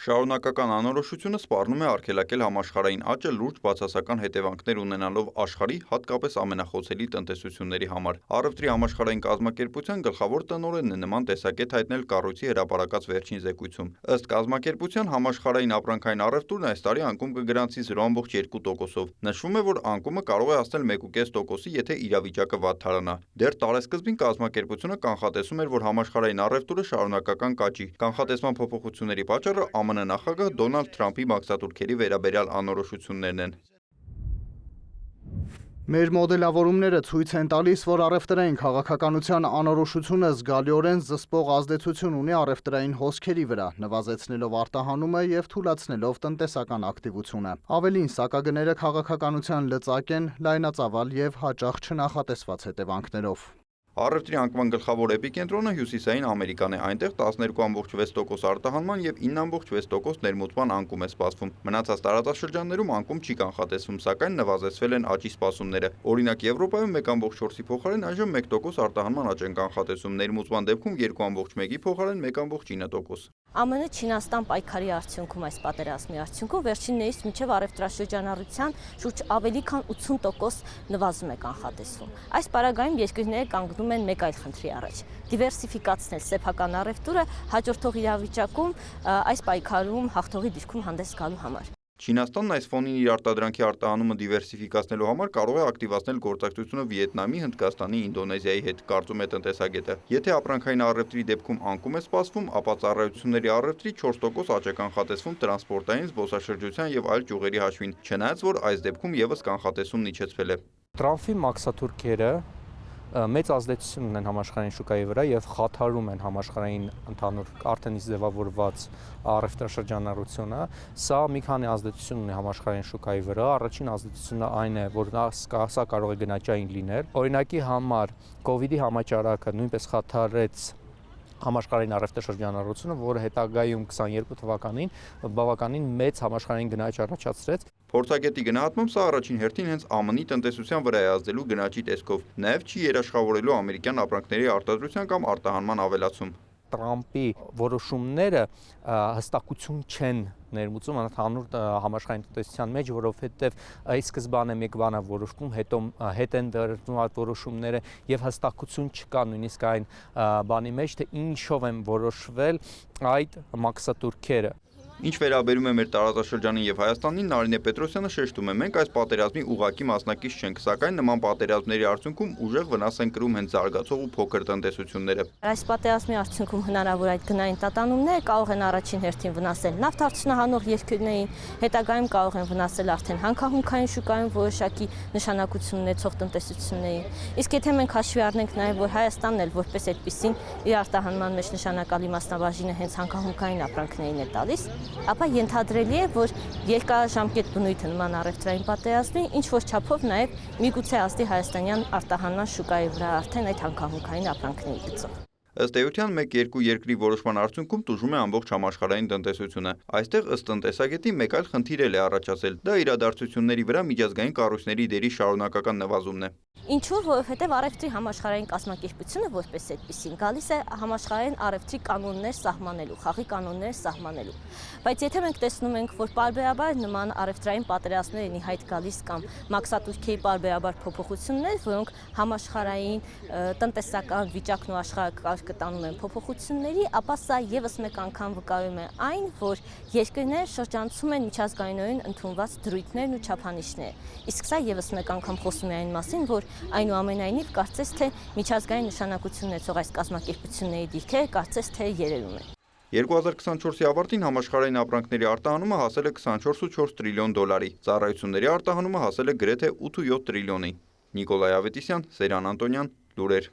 Շարունակական անորոշությունը սպառնում է արգելակել համաշխարհային աճը լուրջ բացասական հետևանքներ ունենալով աշխարհի, հատկապես ամենախոցելի տնտեսությունների համար։ Առևտրի համաշխարհային կազմակերպության գլխավոր տնօրենն է նման տեսակետ հայտնել կառույցի հրապարակած վերջին զեկույցում։ Ըստ կազմակերպության համաշխարհային ապրանքային առևտուրն այս տարի անկում կգրանցի 0,2%-ով։ Նշվում է, որ անկումը կարող է հասնել 1,5%-ի, եթե իրավիճակը վատթարանա։ Դեռ տարեսկզբին կազմակերպությունը կանխատեսում էր, որ համաշխարհային առևտուրը շարունակական կաճի։ Կանխատեսման փոփոխությունների պատճառը ԱՄՆ նախագահ Դոնալդ Թրամփի մաքսատուրքերի վերաբերյալ անորոշություններն են։ Մեր մոդելավորումները ցույց են տալիս, որ առևտրային քաղաքականության անորոշությունը զգալիորեն զսպող ազդեցություն ունի առևտրային հոսքերի վրա, նվազեցնելով արտահանումը և թուլացնելով տնտեսական ակտիվությունը։ Ավելին, սակագները քաղաքականության լծակ են, լայնածավալ և հաճախ չնախատեսված հետևանքներով։ Առևտրի անկման գլխավոր էպիկենտրոնը հյուսիսային Ամերիկան է, այնտեղ 12,6% արտահանման և 9,6% ներմուծման անկում է սպասվում։ Մնացած տարածաշրջաններում անկում չի կանխատեսվում, սակայն նվազեցվել են աճի սպասումները։ Օրինակ Եվրոպայում 1,4%-ի փոխարեն այժմ 1% արտահանման աճ են կանխատեսում, ներմուծման դեպքում 2,1%-ի փոխարեն 1,9%։ ԱՄՆ Չինաստան պայքարի արդյունքում այս պատերազմի արդյունքում վերջիններից մինչև առևտրաշրջանառության շուրջ ավելի քան 80% նվազում է կանխատեսվում։ Այս պարագայում երկրները կանգնում են մեկ այլ խնդրի առաջ՝ դիվերսիֆիկացնել սեփական առևտուրը հաջորդող իրավիճակում այս պայքարում հաղթողի դիրքում հանդես գալու համար։ Չինաստանն այս ֆոնին իր արտադրանքի արտահանումը դիվերսիֆիկացնելու համար կարող է ակտիվացնել գործակցությունը Վիետնամի, Հնդկաստանի, Ինդոնեզիայի հետ, կարծում է տնտեսագետը։ Եթե ապրանքային առևտրի դեպքում անկում է սպասվում, ապա ծառայությունների առևտրի 4% աճ է կանխատեսվում տրանսպորտային, զբոսաշրջության և այլ ճյուղերի հաշվին, չնայած որ այս դեպքում ևս կանխատեսումն իջեցվել է։ Տրամփի մաքսատուրքերը մեծ ազդեցություն ունեն համաշխարհային շուկայի վրա եւ խաթարում են համաշխարհային ընդհանուր արդեն իսկ ձևավորված առևտրաշրջանառությունը։ Սա մի քանի ազդեցություն ունի համաշխարհային շուկայի վրա։ Առաջին ազդեցությունը այն է, որ սա կարող է գնաճային լինել։ Օրինակի համար COVID-ի համաճարակը նույնպես խաթարեց համաշխարհային առևտրաշրջանառությունը, որը հետագայում 22 թվականին բավականին մեծ համաշխարհային գնաճ առաջացրեց։ Փորձագետի գնահատմամբ սա առաջին հերթին հենց ԱՄՆ-ի տնտեսության վրա է ազդելու գնաճի տեսքով, նաև չի երաշխավորելու ամերիկյան ապրանքների արտադրության կամ արտահանման ավելացում։ Տրամփի որոշումները հստակություն չեն ներմուծում ընդհանուր համաշխարհային տնտեսության մեջ, որովհետև ի սկզբանե մեկ բան է որոշվում, հետո հետ են դրվում այդ որոշումները եւ հստակություն չկա նույնիսկ այն բանի մեջ, թե ինչով են որոշվել այդ մաքսատուրքերը։ Ինչ վերաբերում է մեր տարածաշրջանին եւ Հայաստանին, Նարինե Պետրոսյանը շեշտում է, մենք այս պատերազմի ուղղակի մասնակից չենք, սակայն նման պատերազմների արդյունքում ուժեղ վնաս են կրում հենց զարգացող ու փոքր տնտեսությունները։ Այս պատերազմի արդյունքում հնարավոր այդ գնային տատանումները կարող են առաջին հերթին վնասել նավթարդյունահանող երկրներին, հետագայում կարող են վնասել արդեն հանքահունքային շուկայում որոշակի նշանակություն ունեցող տնտեսություններին։ Իսկ եթե մենք հաշվի առնենք նաեւ, որ Հայաստանն էլ որպես այդպիսին իր արտահանման մեջ նշանակալի մասնաբաժինը հենց հանքահունքային ապրանքներին է տալիս, ապա ենթադրելի է, որ երկարաժամկետ բնույթը նման առևտրային պատերազմի ինչ-որ չափով նաև միգուցե ազդի հայաստանյան արտահանման շուկայի վրա արդեն այդ հանքահունքային ապրանքների գծով։ Ըստ էության, մեկ-երկու երկրի որոշման արդյունքում տուժում է ամբողջ համաշխարհային տնտեսությունը։ Այստեղ ըստ տնտեսագետի մեկ այլ խնդիր էլ է առաջացել։ Դա իրադարձությունների վրա միջազգային կառույցների դերի շարունակական նվազումն է։ Ինչու՞, որովհետև առևտրի համաշխարհային կազմակերպությունը որպես այդպեսին գալիս է համաշխարհային առևտրի կանոններ սահմանելու, խաղի կանոններ սահմանելու։ Բայց եթե մենք տեսնում ենք, որ պարբերաբար նման առևտրային պատերազմներ են ի հայտ գալիս կամ մաքսատուրքերի պարբերաբար փոփոխություններ, որոնք համաշխարհային տնտեսական վիճակն ու աշխարհակարգը տանում են փոփոխությունների, ապա սա եւս մեկ անգամ վկայում է այն, որ երկրները շրջանցում են միջազգայինորեն ընդունված դրույթներն ու չափանիշները։ Իսկ սա եւս մեկ անգամ խոսում է այն մասին, որ այնուամենայնիվ կարծես թե միջազգային նշանակություն ունեցող այս կազմակերպությունների դիրքերը կարծես թե երերում են։ 2024-ի ավարտին համաշխարհային ապրանքների արտահանումը հասել է 24,4 տրիլիոն դոլարի, ծառայությունների արտահանումը հասել է գրեթե 8,7 տրիլիոնի։ Նիկոլայ Ավետիսյան, Սերան Անտոնյան, լուրեր։